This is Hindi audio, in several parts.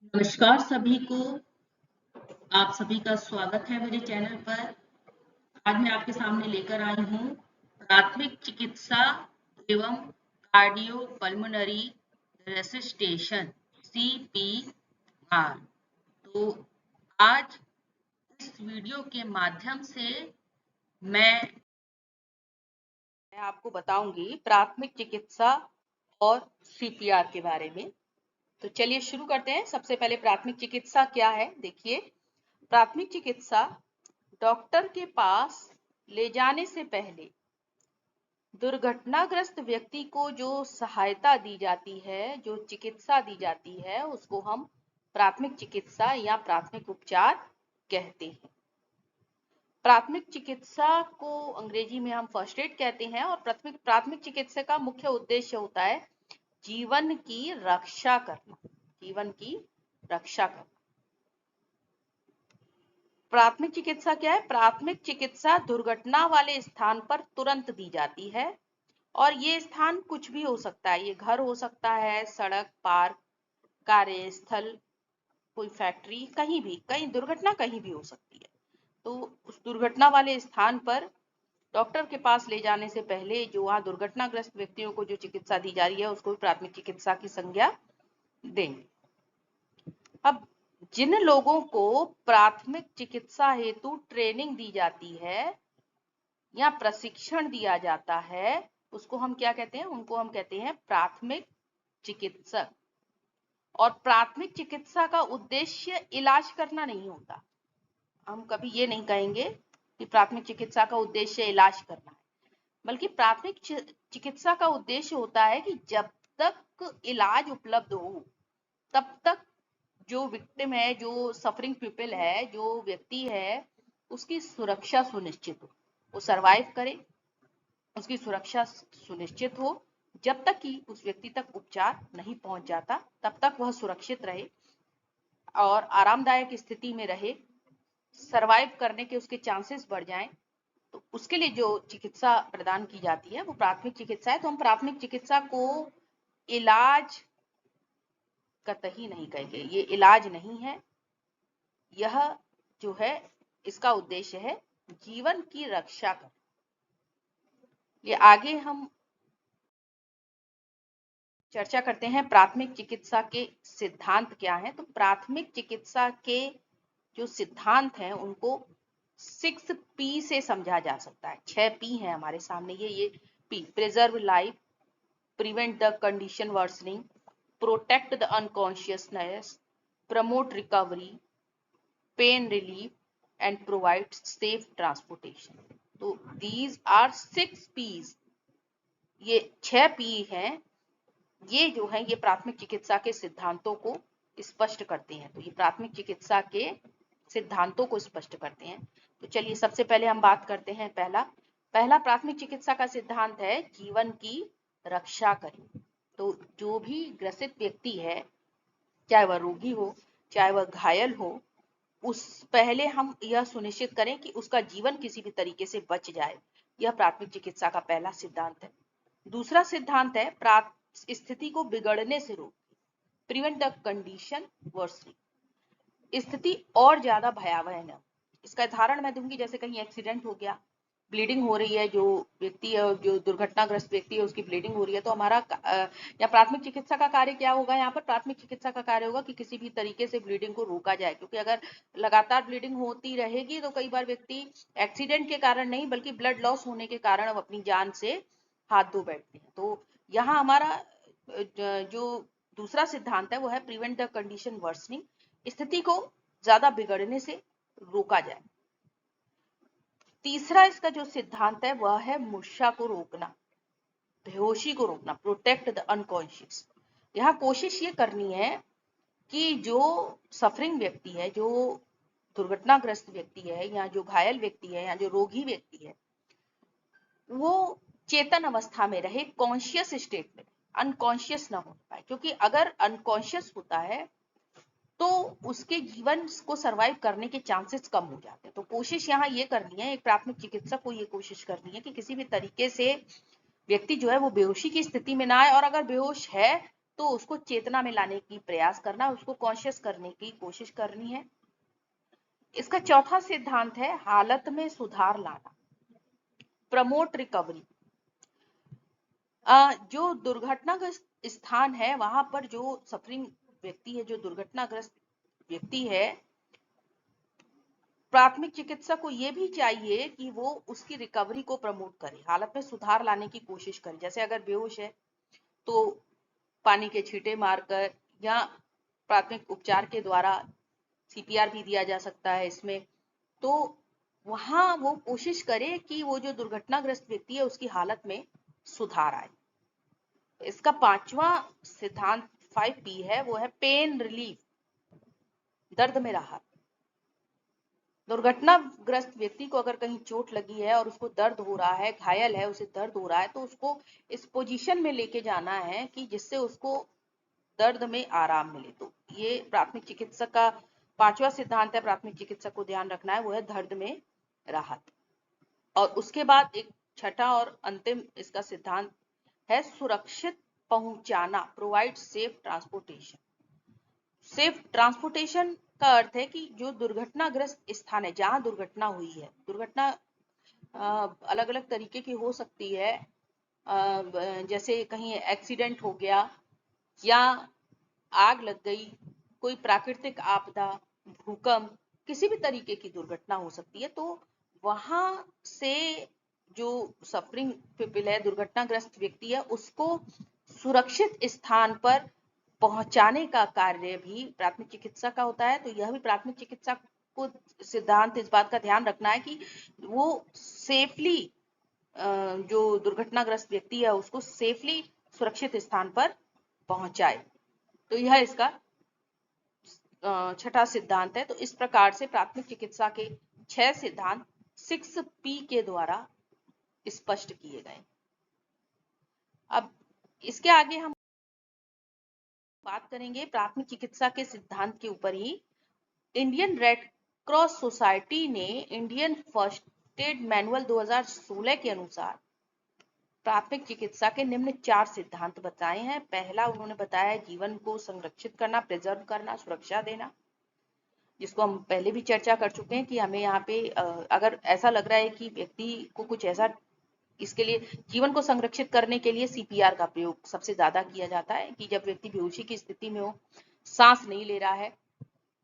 नमस्कार सभी को। आप सभी का स्वागत है मेरे चैनल पर। आज मैं आपके सामने लेकर आई हूँ प्राथमिक चिकित्सा एवं कार्डियो पल्मोनरी रेसिस्टेशन CPR। तो आज इस वीडियो के माध्यम से मैं आपको बताऊंगी प्राथमिक चिकित्सा और CPR के बारे में। तो चलिए शुरू करते हैं। सबसे पहले प्राथमिक चिकित्सा क्या है, देखिए। प्राथमिक चिकित्सा डॉक्टर के पास ले जाने से पहले दुर्घटनाग्रस्त व्यक्ति को जो सहायता दी जाती है, जो चिकित्सा दी जाती है, उसको हम प्राथमिक चिकित्सा या प्राथमिक उपचार कहते हैं। प्राथमिक चिकित्सा को अंग्रेजी में हम फर्स्ट एड कहते हैं और प्राथमिक चिकित्सा का मुख्य उद्देश्य होता है जीवन की रक्षा करना। जीवन की रक्षा करना। प्राथमिक चिकित्सा क्या है? प्राथमिक चिकित्सा दुर्घटना वाले स्थान पर तुरंत दी जाती है और ये स्थान कुछ भी हो सकता है। ये घर हो सकता है, सड़क, पार्क, कार्यस्थल, कोई फैक्ट्री, कहीं भी, कहीं दुर्घटना कहीं भी हो सकती है। तो उस दुर्घटना वाले स्थान पर डॉक्टर के पास ले जाने से पहले जो वहां दुर्घटनाग्रस्त व्यक्तियों को जो चिकित्सा दी जा रही है उसको प्राथमिक चिकित्सा की संज्ञा देंगे। अब जिन लोगों को प्राथमिक चिकित्सा हेतु ट्रेनिंग दी जाती है या प्रशिक्षण दिया जाता है उसको हम क्या कहते हैं? उनको हम कहते हैं प्राथमिक चिकित्सक। और प्राथमिक चिकित्सा का उद्देश्य इलाज करना नहीं होता। हम कभी ये नहीं कहेंगे कि प्राथमिक चिकित्सा का उद्देश्य इलाज करना है, बल्कि प्राथमिक चिकित्सा का उद्देश्य होता है कि जब तक इलाज उपलब्ध हो तब तक जो विक्टिम है, जो सफरिंग पीपल है, जो व्यक्ति है, उसकी सुरक्षा सुनिश्चित हो, वो सरवाइव करे, उसकी सुरक्षा सुनिश्चित हो। जब तक कि उस व्यक्ति तक उपचार नहीं पहुंच जाता तब तक वह सुरक्षित रहे और आरामदायक स्थिति में रहे, सरवाइव करने के उसके चांसेस बढ़ जाएं। तो उसके लिए जो चिकित्सा प्रदान की जाती है वो प्राथमिक चिकित्सा है। तो हम प्राथमिक चिकित्सा को इलाज कतई नहीं कहेंगे। ये इलाज नहीं है। यह जो है इसका उद्देश्य है जीवन की रक्षा करना। ये आगे हम चर्चा करते हैं प्राथमिक चिकित्सा के सिद्धांत क्या हैं। तो प्राथमिक चिकित्सा के जो सिद्धांत हैं उनको 6P से समझा जा सकता है। 6P है हमारे सामने। ये P: preserve life, prevent the condition worsening, protect the unconsciousness, promote recovery, pain relief and provide safe transportation. तो दीज आर 6P's। ये 6P हैं। ये जो है ये प्राथमिक चिकित्सा के सिद्धांतों को स्पष्ट करते हैं। तो ये प्राथमिक चिकित्सा के सिद्धांतों को स्पष्ट करते हैं। तो चलिए सबसे पहले हम बात करते हैं पहला प्राथमिक चिकित्सा का सिद्धांत है जीवन की रक्षा करें। तो जो भी ग्रसित व्यक्ति है, चाहे वह रोगी हो, चाहे वह घायल हो, उस पहले हम यह सुनिश्चित करें कि उसका जीवन किसी भी तरीके से बच जाए। यह प्राथमिक चिकित्सा का पहला सिद्धांत है। दूसरा सिद्धांत है स्थिति को बिगड़ने से रोक, प्रिवेंट द कंडीशन वर्सनिंग। स्थिति और ज्यादा भयावह न। इसका उदाहरण मैं दूंगी, जैसे कहीं एक्सीडेंट हो गया, ब्लीडिंग हो रही है, जो व्यक्ति है, जो दुर्घटनाग्रस्त व्यक्ति है, उसकी ब्लीडिंग हो रही है, तो हमारा या प्राथमिक चिकित्सा का कार्य क्या होगा? यहाँ पर प्राथमिक चिकित्सा का कार्य होगा कि किसी भी तरीके से ब्लीडिंग को रोका जाए, क्योंकि अगर लगातार ब्लीडिंग होती रहेगी तो कई बार व्यक्ति एक्सीडेंट के कारण नहीं बल्कि ब्लड लॉस होने के कारण अपनी जान से हाथ धो बैठते हैं। तो यहाँ हमारा जो दूसरा सिद्धांत है वो है प्रिवेंट द कंडीशन वर्सनिंग। स्थिति को ज्यादा बिगड़ने से रोका जाए। तीसरा इसका जो सिद्धांत है वह है मूर्छा को रोकना, बेहोशी को रोकना, प्रोटेक्ट द अनकॉन्शियस। यहाँ कोशिश ये करनी है कि जो सफरिंग व्यक्ति है, जो दुर्घटनाग्रस्त व्यक्ति है या जो घायल व्यक्ति है या जो रोगी व्यक्ति है, वो चेतन अवस्था में रहे, कॉन्शियस स्टेट में, अनकॉन्शियस ना हो पाए। क्योंकि अगर अनकॉन्शियस होता है तो उसके जीवन को सरवाइव करने के चांसेस कम हो जाते हैं। तो कोशिश यहाँ ये करनी है, एक प्राथमिक चिकित्सक को ये कोशिश करनी है कि किसी भी तरीके से व्यक्ति जो है वो बेहोशी की स्थिति में ना आए, और अगर बेहोश है तो उसको चेतना में लाने की प्रयास करना, उसको कॉन्शियस करने की कोशिश करनी है। इसका चौथा सिद्धांत है हालत में सुधार लाना, प्रमोट रिकवरी। जो दुर्घटनाग्रस्त स्थान है वहां पर जो सफरिंग व्यक्ति है, जो दुर्घटनाग्रस्त व्यक्ति है, प्राथमिक चिकित्सक को यह भी चाहिए कि वो उसकी रिकवरी को प्रमोट करे, हालत में सुधार लाने की कोशिश करे। जैसे अगर बेहोश है तो पानी के छींटे मारकर या प्राथमिक उपचार के द्वारा सीपीआर भी दिया जा सकता है इसमें। तो वहां वो कोशिश करे कि वो जो दुर्घटनाग्रस्त व्यक्ति है उसकी हालत में सुधार आए। इसका पांचवा सिद्धांत 5P है, वो है पेन रिलीफ, दर्द में राहत। दुर्घटनाग्रस्त व्यक्ति को अगर कहीं चोट लगी है और उसको दर्द हो रहा है, घायल है, उसे दर्द हो रहा है, तो उसको इस पोजीशन में लेके जाना है कि जिससे उसको दर्द में आराम मिले। तो ये प्राथमिक चिकित्सक का पांचवा सिद्धांत है, प्राथमिक चिकित्सक को ध्यान रखना है, वो है दर्द में राहत। और उसके बाद एक छठा और अंतिम इसका सिद्धांत है सुरक्षित पहुंचाना, provide safe transportation. Safe transportation का अर्थ है कि जो दुर्घटनाग्रस्त स्थान है, जहां दुर्घटना हुई है, दुर्घटना अलग अलग तरीके की हो सकती है, जैसे कहीं एक्सीडेंट हो गया या आग लग गई, कोई प्राकृतिक आपदा, भूकंप, किसी भी तरीके की दुर्घटना हो सकती है। तो वहां से जो सफरिंग पीपल है, दुर्घटनाग्रस्त व्यक्ति है, उसको सुरक्षित स्थान पर पहुंचाने का कार्य भी प्राथमिक चिकित्सा का होता है। तो यह भी प्राथमिक चिकित्सा को सिद्धांत इस बात का ध्यान रखना है कि वो सेफली जो दुर्घटनाग्रस्त व्यक्ति है उसको सेफली सुरक्षित स्थान पर पहुंचाए। तो यह इसका छठा सिद्धांत है। तो इस प्रकार से प्राथमिक चिकित्सा के 6 सिद्धांत 6P के द्वारा स्पष्ट किए गए। अब इसके आगे हम बात करेंगे प्राथमिक चिकित्सा के सिद्धांत के ऊपर ही। इंडियन रेड क्रॉस सोसाइटी ने इंडियन फर्स्ट एड मैनुअल 2016 के अनुसार प्राथमिक चिकित्सा के निम्न 4 सिद्धांत बताए हैं। पहला उन्होंने बताया जीवन को संरक्षित करना, प्रिजर्व करना, सुरक्षा देना, जिसको हम पहले भी चर्चा कर चुके हैं कि हमें यहाँ पे अगर ऐसा लग रहा है कि व्यक्ति को कुछ ऐसा, इसके लिए जीवन को संरक्षित करने के लिए सीपीआर का प्रयोग सबसे ज्यादा किया जाता है कि जब व्यक्ति बेहोशी की स्थिति में हो, सांस नहीं ले रहा है,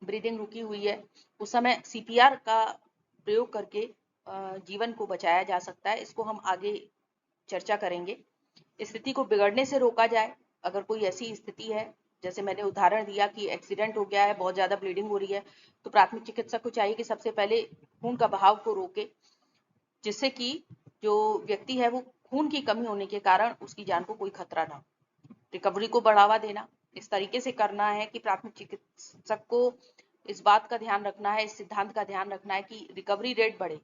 ब्रीदिंग रुकी हुई है, उस समय सीपीआर का प्रयोग करके जीवन को बचाया जा सकता है। इसको हम आगे चर्चा करेंगे। स्थिति को बिगड़ने से रोका जाए। अगर कोई ऐसी स्थिति है, जैसे मैंने उदाहरण दिया कि एक्सीडेंट हो गया है, बहुत ज्यादा ब्लीडिंग हो रही है, तो प्राथमिक चिकित्सक को चाहिए कि सबसे पहले खून का बहाव को रोके, जिससे कि जो व्यक्ति है वो खून की कमी होने के कारण उसकी जान को कोई खतरा ना हो। रिकवरी को बढ़ावा देना इस तरीके से करना है कि प्राथमिक चिकित्सक को इस बात का ध्यान रखना है, इस सिद्धांत का ध्यान रखना है कि रिकवरी रेट बढ़े,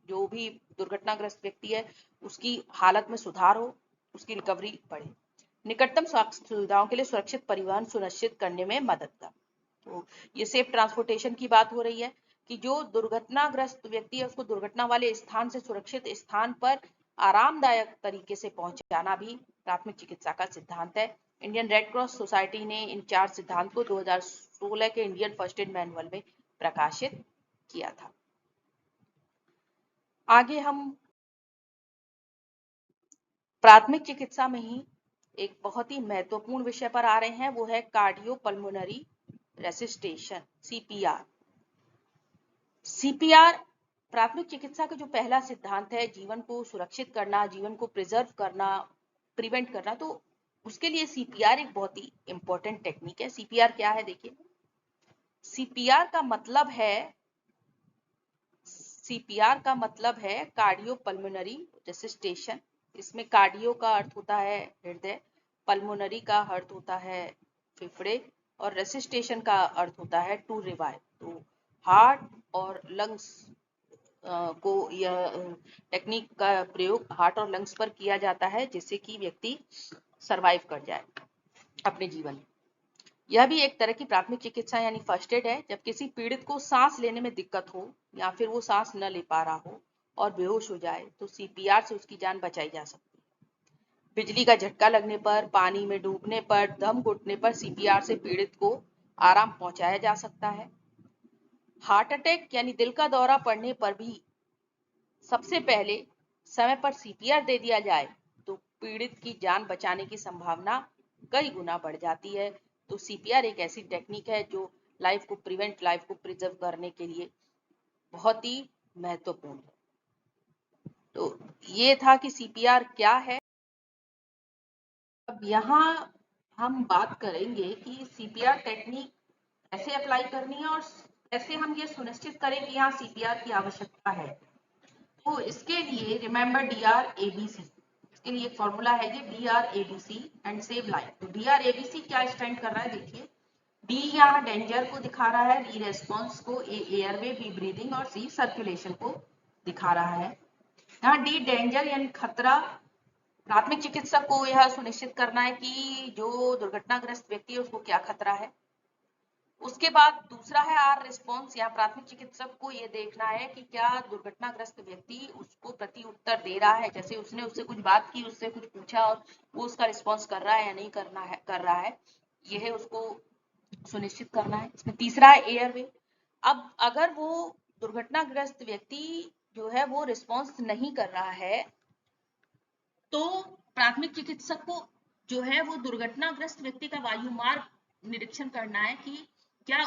जो भी दुर्घटनाग्रस्त व्यक्ति है उसकी हालत में सुधार हो, उसकी रिकवरी बढ़े। निकटतम स्वास्थ्य सुविधाओं के लिए सुरक्षित परिवहन सुनिश्चित करने में मदद कर। तो ये सेफ ट्रांसपोर्टेशन की बात हो रही है कि जो दुर्घटनाग्रस्त व्यक्ति है उसको दुर्घटना वाले स्थान से सुरक्षित स्थान पर आरामदायक तरीके से पहुंचाना भी प्राथमिक चिकित्सा का सिद्धांत है। इंडियन रेड क्रॉस सोसाइटी ने इन 4 सिद्धांत को 2016 के इंडियन फर्स्ट एड मैनुअल में प्रकाशित किया था। आगे हम प्राथमिक चिकित्सा में ही एक बहुत ही महत्वपूर्ण विषय पर आ रहे हैं, वो है कार्डियोपल्मोनरी रेसिस्टेशन, सीपीआर। सीपीआर प्राथमिक चिकित्सा का जो पहला सिद्धांत है, जीवन को सुरक्षित करना, जीवन को प्रिजर्व करना, प्रिवेंट करना, तो उसके लिए सीपीआर एक बहुत ही इंपॉर्टेंट टेक्निक है। सीपीआर क्या है देखिए, सीपीआर का मतलब है कार्डियोपल्मोनरी रेसिस्टेशन। इसमें कार्डियो का अर्थ होता है हृदय, पल्मोनरी का अर्थ होता है फेफड़े, और रेसिस्टेशन का अर्थ होता है टू रिवाइव। तो हार्ट और लंग्स को यह टेक्निक का प्रयोग हार्ट और लंग्स पर किया जाता है, जिससे कि व्यक्ति सरवाइव कर जाए अपने जीवन में। यह भी एक तरह की प्राथमिक चिकित्सा यानी फर्स्ट एड है। जब किसी पीड़ित को सांस लेने में दिक्कत हो या फिर वो सांस न ले पा रहा हो और बेहोश हो जाए, तो सीपीआर से उसकी जान बचाई जा सकती है। बिजली का झटका लगने पर, पानी में डूबने पर, दम घुटने पर सीपीआर से पीड़ित को आराम पहुंचाया जा सकता है। हार्ट अटैक यानी दिल का दौरा पड़ने पर भी सबसे पहले समय पर सीपीआर दे दिया जाए तो पीड़ित की जान बचाने की संभावना कई गुना बढ़ जाती है। तो सीपीआर एक ऐसी टेक्निक है जो लाइफ को प्रिजर्व करने के लिए बहुत ही महत्वपूर्ण है। तो ये था कि सीपीआर क्या है। अब यहाँ हम बात करेंगे कि सीपीआर टेक्निक कैसे अप्लाई करनी है और कैसे हम ये सुनिश्चित करें कि यहाँ सीपीआर की आवश्यकता है। तो इसके लिए रिमेंबर DRABC, इसके लिए एक फॉर्मूला है ये DRABC एंड सेव लाइफ। तो DRABC क्या स्टैंड कर रहा है, देखिए डी यहाँ डेंजर को दिखा रहा है, री रेस्पॉन्स को, ए एयरवे, बी ब्रीदिंग और सी सर्कुलेशन को दिखा रहा है। यहाँ डी डेंजर यानी खतरा, प्राथमिक चिकित्सक को यह सुनिश्चित करना है कि जो दुर्घटनाग्रस्त व्यक्ति है उसको क्या खतरा है। उसके बाद दूसरा है आर रिस्पॉन्स, या प्राथमिक चिकित्सक को ये देखना है कि क्या दुर्घटनाग्रस्त व्यक्ति उसको प्रति उत्तर दे रहा है, जैसे उसने उससे कुछ बात की, उससे कुछ पूछा और वो उसका रिस्पॉन्स कर रहा है या नहीं कर रहा है, यह उसको सुनिश्चित करना है। इसमें तीसरा है एयरवे। अब अगर वो दुर्घटनाग्रस्त व्यक्ति जो है वो रिस्पॉन्स नहीं कर रहा है तो प्राथमिक चिकित्सक को जो है वो दुर्घटनाग्रस्त व्यक्ति का वायु मार्ग निरीक्षण करना है कि क्या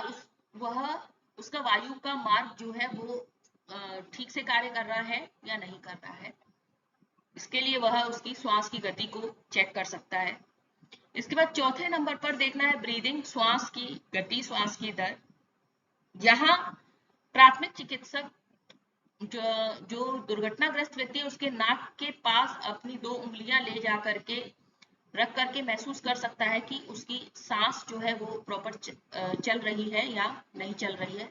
उसका वायु का मार्ग जो है वो ठीक से कार्य कर रहा है या नहीं कर रहा है। इसके लिए वह उसकी श्वास की गति को चेक कर सकता है। इसके बाद चौथे नंबर पर देखना है ब्रीदिंग, श्वास की गति, श्वास की दर। यहाँ प्राथमिक चिकित्सक जो दुर्घटनाग्रस्त व्यक्ति है उसके नाक के पास अपनी 2 उंगलियां ले जा करके रख करके महसूस कर सकता है कि उसकी सांस जो है वो प्रॉपर चल रही है या नहीं चल रही है।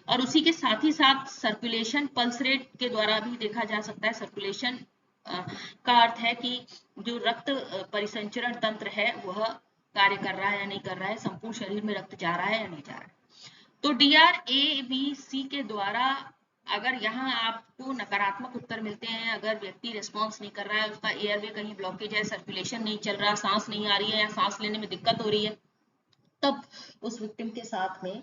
और उसी के साथ ही साथ सर्कुलेशन पल्स रेट के द्वारा भी देखा जा सकता है। सर्कुलेशन का अर्थ है कि जो रक्त परिसंचरण तंत्र है वह कार्य कर रहा है या नहीं कर रहा है, संपूर्ण शरीर में रक्त जा रहा है या नहीं जा रहा है। तो DRABC के द्वारा अगर यहाँ आपको नकारात्मक उत्तर मिलते हैं, अगर व्यक्ति रिस्पॉन्स नहीं कर रहा है, उसका एयरवे कहीं ब्लॉकेज है, सर्कुलेशन नहीं चल रहा, सांस नहीं आ रही है या सांस लेने में दिक्कत हो रही है, तब उस विक्टिम के साथ में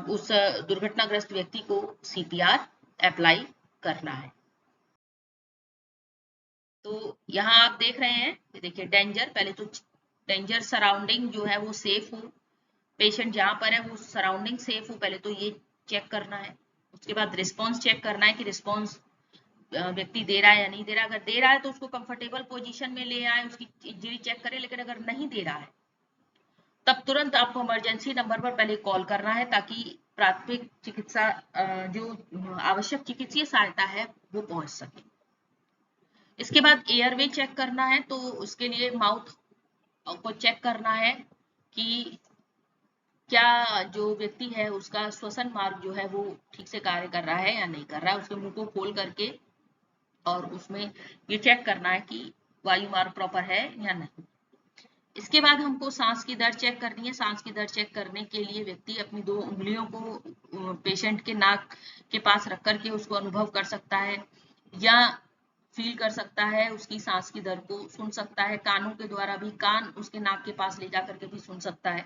उस दुर्घटनाग्रस्त व्यक्ति को सीपीआर अप्लाई करना है। तो यहाँ आप देख रहे हैं, देखिए डेंजर, पहले तो डेंजर सराउंडिंग जो है वो सेफ हो, पेशेंट जहां पर है वो सराउंडिंग सेफ हो, पहले तो ये चेक करना है। उसके बाद रिस्पॉन्स चेक करना है कि रिस्पॉन्स व्यक्ति दे रहा है या नहीं दे रहा। अगर दे रहा है तो उसको कंफर्टेबल पोजीशन में ले आए, उसकी इंजरी चेक करें। लेकिन अगर नहीं दे रहा है तब तुरंत आपको इमरजेंसी नंबर पर पहले कॉल करना है ताकि प्राथमिक चिकित्सा जो आवश्यक चिकित्सीय सहायता है वो पहुंच सके। इसके बाद एयरवे चेक करना है, तो उसके लिए माउथ को चेक करना है कि क्या जो व्यक्ति है उसका श्वसन मार्ग जो है वो ठीक से कार्य कर रहा है या नहीं कर रहा है। उसके मुंह को खोल करके और उसमें ये चेक करना है कि वायु मार्ग प्रॉपर है या नहीं। इसके बाद हमको सांस की दर चेक करनी है। सांस की दर चेक करने के लिए व्यक्ति अपनी 2 उंगलियों को पेशेंट के नाक के पास रख करके उसको अनुभव कर सकता है या फील कर सकता है, उसकी सांस की दर को सुन सकता है। कानों के द्वारा भी कान उसके नाक के पास ले जा करके भी सुन सकता है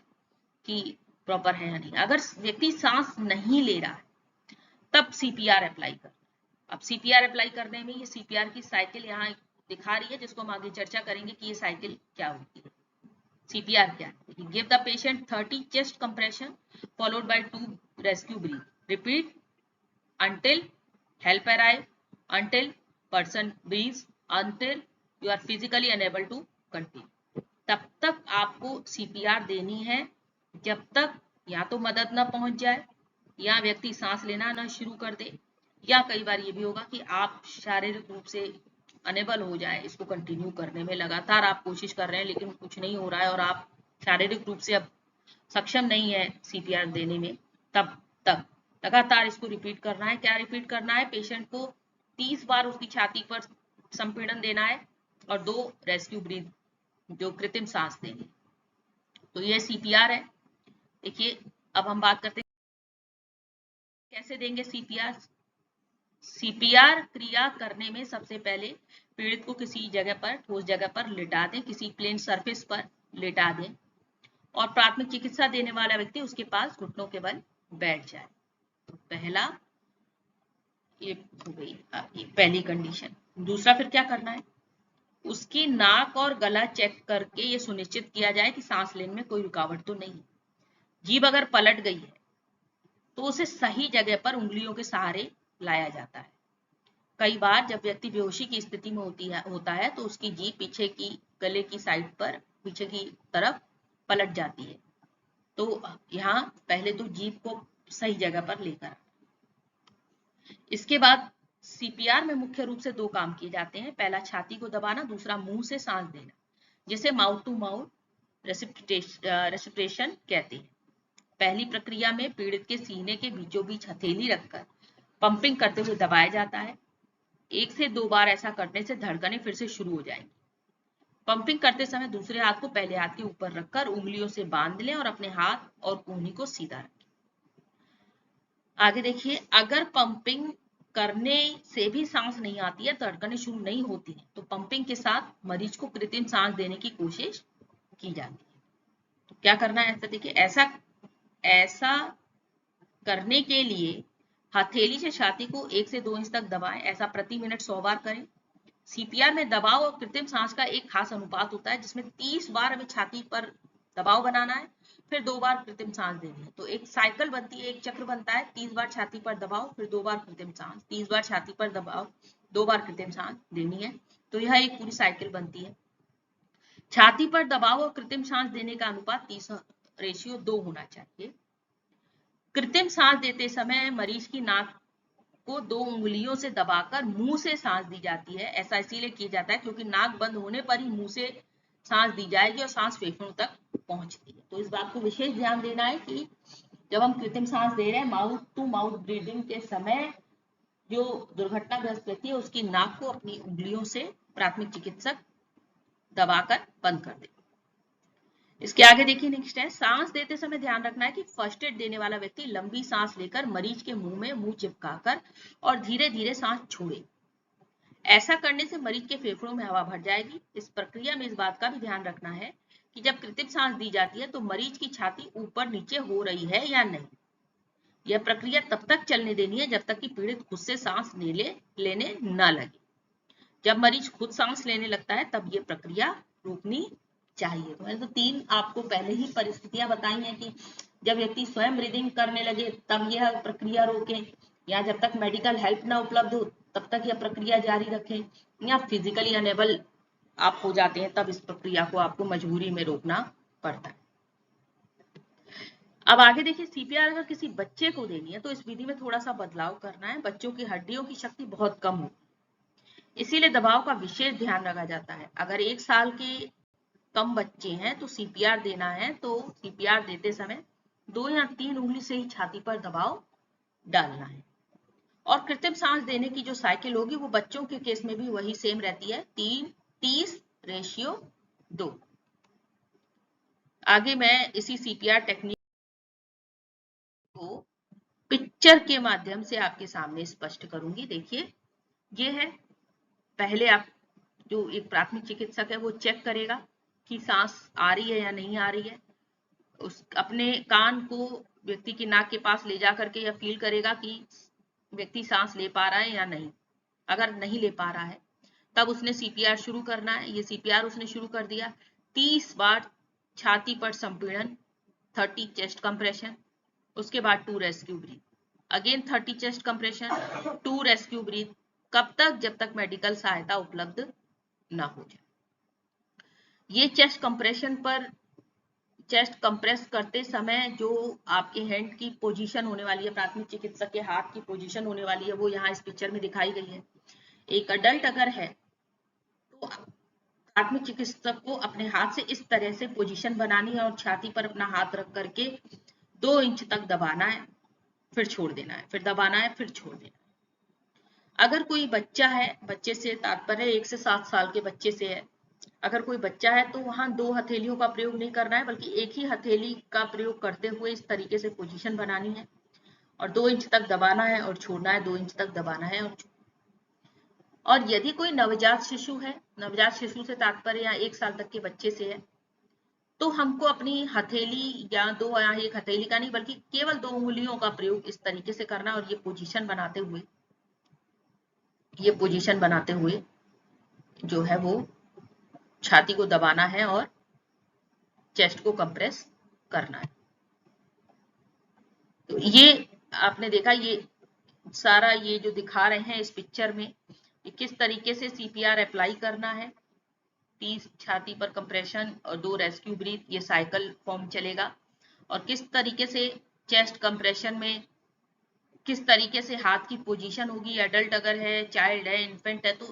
कि प्रॉपर है या नहीं। अगर व्यक्ति सांस नहीं ले रहा है तब सीपीआर अप्लाई कर। अब सीपीआर अप्लाई करने में ये सीपीआर की साइकिल यहाँ दिखा रही है, जिसको हम आगे चर्चा करेंगे कि ये साइकिल क्या होती है। सीपीआर क्या है? Give the patient 30 chest compression followed by 2 rescue breath, repeat until help arrive, until person breathes, until you are physically unable to continue। तब तक आपको सीपीआर देनी है जब तक या तो मदद न पहुंच जाए या व्यक्ति सांस लेना न शुरू कर दे, या कई बार ये भी होगा कि आप शारीरिक रूप से अनेबल हो जाए इसको कंटिन्यू करने में। लगातार आप कोशिश कर रहे हैं लेकिन कुछ नहीं हो रहा है और आप शारीरिक रूप से अब सक्षम नहीं है सीपीआर देने में, तब तक लगातार इसको रिपीट करना है। क्या रिपीट करना है? पेशेंट को 30 बार उसकी छाती पर संपीड़न देना है और 2 रेस्क्यू ब्रीथ जो कृत्रिम सांस देंगे। तो ये सीपीआर है। देखिए अब हम बात करते हैं कैसे देंगे सीपीआर। सीपीआर क्रिया करने में सबसे पहले पीड़ित को किसी जगह पर, ठोस जगह पर लिटा दें, किसी प्लेन सरफेस पर लिटा दें और प्राथमिक चिकित्सा देने वाला व्यक्ति उसके पास घुटनों के बल बैठ जाए। तो पहला ये हो गई ये पहली कंडीशन। दूसरा फिर क्या करना है, उसकी नाक और गला चेक करके ये सुनिश्चित किया जाए कि सांस लेने में कोई रुकावट तो नहीं है। जीभ अगर पलट गई है तो उसे सही जगह पर उंगलियों के सहारे लाया जाता है। कई बार जब व्यक्ति बेहोशी की स्थिति में होता है तो उसकी जीभ पीछे की गले की साइड पर पीछे की तरफ पलट जाती है। तो यहाँ पहले तो जीभ को सही जगह पर लेकर, इसके बाद सीपीआर में मुख्य रूप से दो काम किए जाते हैं। पहला छाती को दबाना, दूसरा मुंह से सांस देना, जिसे माउथ टू माउथ रेसिप्रेशन कहते हैं। पहली प्रक्रिया में पीड़ित के सीने के बीचों बीच हथेली रखकर पंपिंग करते हुए दबाया जाता है। 1 से 2 बार ऐसा करने से धड़कनें फिर से शुरू हो जाएंगी। पंपिंग करते समय दूसरे हाथ को पहले हाथ के ऊपर रखकर उंगलियों से बांध लें और अपने हाथ और कोहनी को सीधा रखें। आगे देखिए, अगर पंपिंग करने से भी सांस नहीं आती है, धड़कनें शुरू नहीं होती है, तो पंपिंग के साथ मरीज को कृत्रिम सांस देने की कोशिश की जाती है। तो क्या करना है, ऐसा देखिए, ऐसा करने के लिए हथेली से छाती को 1 से 2 इंच तक दबाएं। ऐसा प्रति मिनट 100 बार करें। सीपीआर में दबाव और कृत्रिम सांस का एक खास अनुपात होता है, जिसमें 30 बार हमें छाती पर दबाव बनाना है, फिर 2 बार कृत्रिम सांस देनी है। तो एक साइकिल बनती है, एक चक्र बनता है, 30 बार छाती पर दबाव, फिर 2 बार कृत्रिम सांस, 30 बार छाती पर दबाव, 2 बार कृत्रिम सांस देनी है। तो यह एक पूरी साइकिल बनती है। छाती पर दबाव और कृत्रिम सांस देने का अनुपात 30:2 होना चाहिए। कृत्रिम सांस देते समय मरीज की नाक को 2 उंगलियों से दबाकर मुंह से सांस दी जाती है। ऐसा इसीलिए किया जाता है क्योंकि नाक बंद होने पर ही मुंह से सांस दी जाएगी और सांस फेफड़ों तक पहुंचती है। तो इस बात को विशेष ध्यान देना है कि जब हम कृत्रिम सांस दे रहे हैं, माउथ टू माउथ ब्रीदिंग के समय जो दुर्घटनाग्रस्त व्यक्ति है उसकी नाक को अपनी उंगलियों से प्राथमिक चिकित्सक दबाकर बंद कर दे। इसके आगे देखिए, नेक्स्ट है, सांस देते समय ध्यान रखना है कि फर्स्ट एड देने वाला व्यक्ति लंबी सांस लेकर मरीज के मुंह में मुंह चिपकाकर और धीरे धीरे सांस छोड़े। ऐसा करने से मरीज के फेफड़ों में हवा भर जाएगी। इस प्रक्रिया में इस बात का भी ध्यान रखना है कि जब कृत्रिम सांस दी जाती है तो मरीज की छाती ऊपर नीचे हो रही है या नहीं। यह प्रक्रिया तब तक चलने देनी है जब तक कि पीड़ित खुद से सांस लेने न लगे। जब मरीज खुद सांस लेने लगता है तब ये प्रक्रिया रोकनी चाहिए। तो मैंने तो 3 आपको पहले ही परिस्थितियां बताई हैं कि जब व्यक्ति स्वयं ब्रीदिंग करने लगे तब यह प्रक्रिया रोकें, या जब तक मेडिकल हेल्प न उपलब्ध हो तब तक यह प्रक्रिया जारी रखें, या फिजिकली अनेबल आप हो जाते हैं तब इस प्रक्रिया को आपको मजबूरी में रोकना पड़ता है। अब आगे देखिए, सीपीआर अगर किसी बच्चे को देनी है तो इस विधि में थोड़ा सा बदलाव करना है। बच्चों की हड्डियों की शक्ति बहुत कम हो, इसीलिए दबाव का विशेष ध्यान रखा जाता है। अगर 1 साल के कम बच्चे हैं तो सीपीआर देना है तो सीपीआर देते समय 2 या 3 उंगली से ही छाती पर दबाव डालना है। और कृत्रिम सांस देने की जो साइकिल होगी वो बच्चों के केस में भी वही सेम रहती है, 30:2। आगे मैं इसी सीपीआर टेक्निक को पिक्चर के माध्यम से आपके सामने स्पष्ट करूंगी। देखिए, ये है, पहले आप जो एक प्राथमिक चिकित्सक है वो चेक करेगा कि सांस आ रही है या नहीं आ रही है। उस अपने कान को व्यक्ति की नाक के पास ले जा करके यह फील करेगा कि व्यक्ति सांस ले पा रहा है या नहीं। अगर नहीं ले पा रहा है तब उसने सीपीआर शुरू करना है। ये सीपीआर उसने शुरू कर दिया। 30 बार छाती पर संपीड़न, 30 चेस्ट कंप्रेशन, उसके बाद 2 rescue breath, again 30 chest compression, 2 rescue breath. कब तक? जब तक मेडिकल सहायता उपलब्ध ना हो जाए। ये चेस्ट कंप्रेशन पर, चेस्ट कंप्रेस करते समय जो आपके हैंड की पोजीशन होने वाली है, प्राथमिक चिकित्सक के हाथ की पोजीशन होने वाली है, वो यहाँ इस पिक्चर में दिखाई गई है। एक अडल्ट अगर है तो प्राथमिक चिकित्सक को अपने हाथ से इस तरह से पोजीशन बनानी है और छाती पर अपना हाथ रख करके 2 इंच तक दबाना है, फिर छोड़ देना है, फिर दबाना है, फिर छोड़ देना है। अगर कोई बच्चा है, बच्चे से तात्पर्य 1 से 7 साल के बच्चे से है, अगर कोई बच्चा है तो वहां 2 हथेलियों का प्रयोग नहीं करना है, बल्कि एक ही हथेली का प्रयोग करते हुए इस तरीके से पोजीशन बनानी है और 2 इंच तक दबाना है और छोड़ना है, 2 इंच तक दबाना है और और यदि कोई नवजात शिशु है, नवजात शिशु से तात्पर्य या 1 साल तक के बच्चे से है, तो हमको अपनी हथेली या एक हथेली का नहीं बल्कि केवल 2 उंगलियों का प्रयोग इस तरीके से करना और ये पोजीशन बनाते हुए जो है वो छाती को दबाना है और चेस्ट को कंप्रेस करना है। तो ये आपने देखा, ये सारा ये जो दिखा रहे हैं इस पिक्चर में, ये किस तरीके से सीपीआर अप्लाई करना है। 30 छाती पर कंप्रेशन और 2 रेस्क्यू ब्रीथ, ये साइकिल फॉर्म चलेगा। और किस तरीके से चेस्ट कंप्रेशन में किस तरीके से हाथ की पोजीशन होगी, एडल्ट अगर है, चाइल्ड है, इन्फेंट है, तो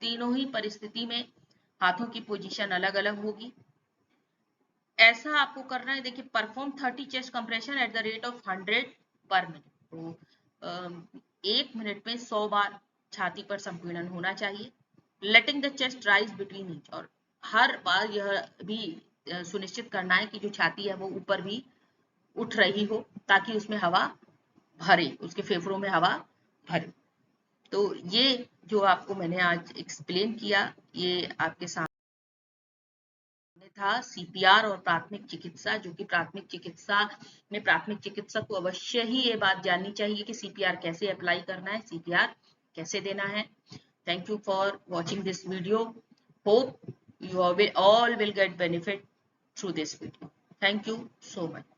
तीनों ही परिस्थिति में हाथों की पोजीशन अलग अलग होगी। ऐसा आपको करना है। देखिए, perform 30 chest compression at the rate of 100 पर मिनट। तो 1 मिनट में 100 बार छाती पर संपीड़न होना चाहिए। Letting the chest rise between each, और हर बार यह भी सुनिश्चित करना है कि जो छाती है वो ऊपर भी उठ रही हो ताकि उसमें हवा भरे, उसके फेफड़ों में हवा भरे। तो ये जो आपको मैंने आज एक्सप्लेन किया, ये आपके सामने था सीपीआर और प्राथमिक चिकित्सा, जो कि प्राथमिक चिकित्सा में प्राथमिक चिकित्सक को अवश्य ही ये बात जाननी चाहिए कि सीपीआर कैसे अप्लाई करना है, सीपीआर कैसे देना है। Thank you for watching this video. Hope you all will get benefit through this video. Thank you so much.